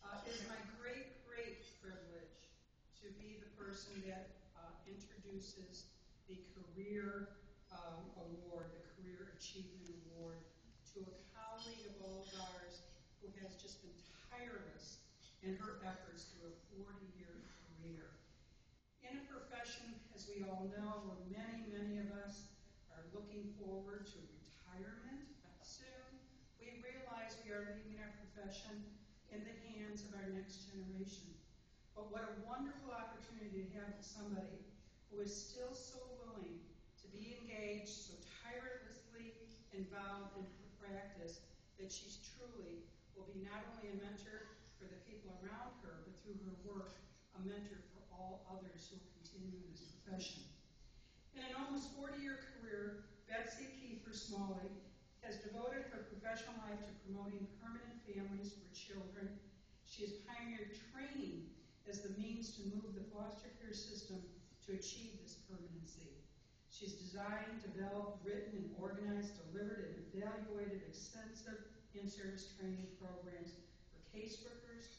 It is my great privilege to be the person that introduces the Career Award, the Career Achievement Award, to a colleague of all of ours who has just been tireless in her efforts through a 40-year career. In a profession, as we all know, where many of us are looking forward to retirement soon, we realize we are leaving our profession in the hands of our next generation. But what a wonderful opportunity to have somebody who is still so willing to be engaged, so tirelessly involved in her practice, that she truly will be not only a mentor for the people around her, but through her work, a mentor for all others who will continue in this profession. In an almost 40-year career, Betsy Kiefer Smalley has devoted her professional life to promoting permanent families for children. She has pioneered training as the means to move the foster care system to achieve this permanency. She's designed, developed, written, and organized, delivered, and evaluated extensive in-service training programs for caseworkers,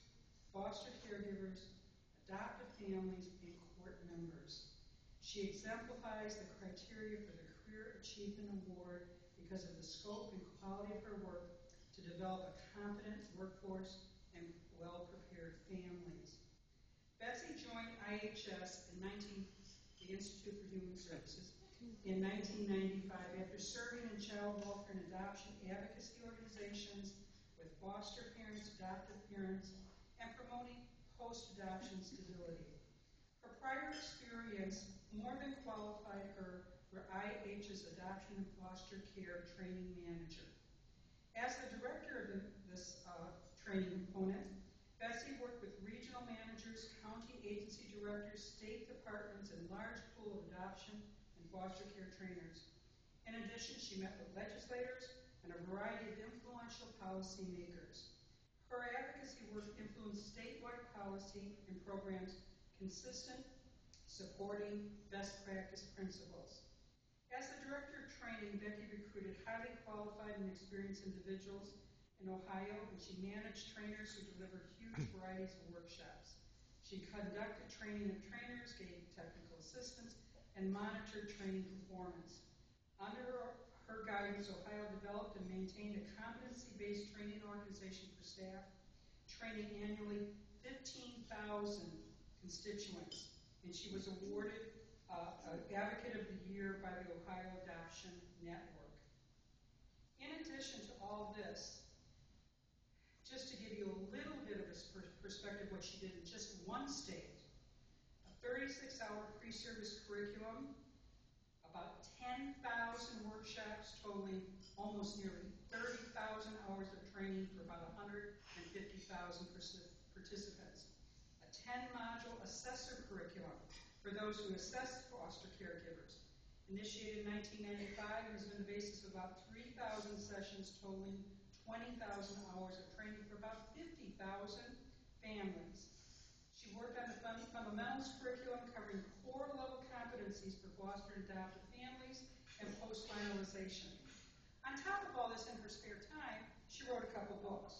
foster caregivers, adoptive families, and court members. She exemplifies the criteria for the Career Achievement Award because of the scope and quality of her work to develop a competent workforce and well-prepared families. Betsy joined IHS the Institute for Human Services, in 1995 after serving in child welfare and adoption advocacy organizations with foster parents, adoptive parents, and promoting post-adoption stability. Her prior experience more than qualified her for IH's Adoption and Foster Care Training Manager. As the director of this training component, Betsy worked with regional managers, county agency directors, state departments, and large pool of adoption and foster care trainers. In addition, she met with legislators and a variety of influential policymakers. Her advocacy work influenced statewide policy and programs consistent, supporting best practice principles. As the director of training, Becky recruited highly qualified and experienced individuals in Ohio, and she managed trainers who delivered huge varieties of workshops. She conducted training of trainers, gave technical assistance, and monitored training performance. Under her guidance, Ohio developed and maintained a competency-based training organization for staff, training annually 15,000 constituents, and she was awarded Advocate of the Year by the Ohio Adoption Network. In addition to all this, just to give you a little bit of a perspective of what she did in just one state, a 36-hour pre-service curriculum, about 10,000 workshops totaling almost nearly 30,000 hours of training for about 150,000 participants. A 10-module assessor curriculum for those who assess foster caregivers. Initiated in 1995, it has been the basis of about 3,000 sessions totaling 20,000 hours of training for about 50,000 families. She worked on the fundamentals curriculum covering core level competencies for foster and adoptive families and post-finalization. On top of all this, in her spare time, she wrote a couple books.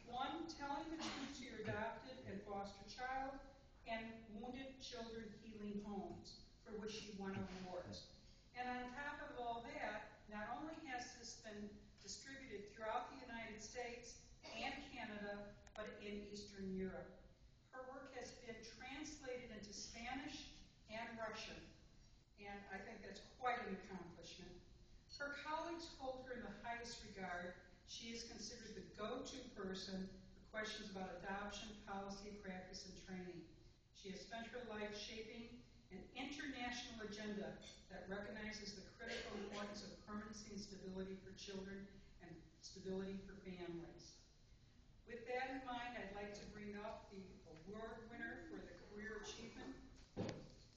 One, Telling the Truth to Your Adopted and Foster Child, and Wounded Children Healing Homes, for which she won awards. And on top of all that, not only has this been distributed throughout the United States and Canada, but in Eastern Europe. Her work has been translated into Spanish and Russian, and I think that's quite an accomplishment. Her colleagues hold her in the highest regard. She is considered the go-to person for questions about adoption, policy, practice, and training. She has spent her life shaping an international agenda that recognizes the critical importance of permanency and stability for children and stability for families. With that in mind, I'd like to bring up the award winner for the Career Achievement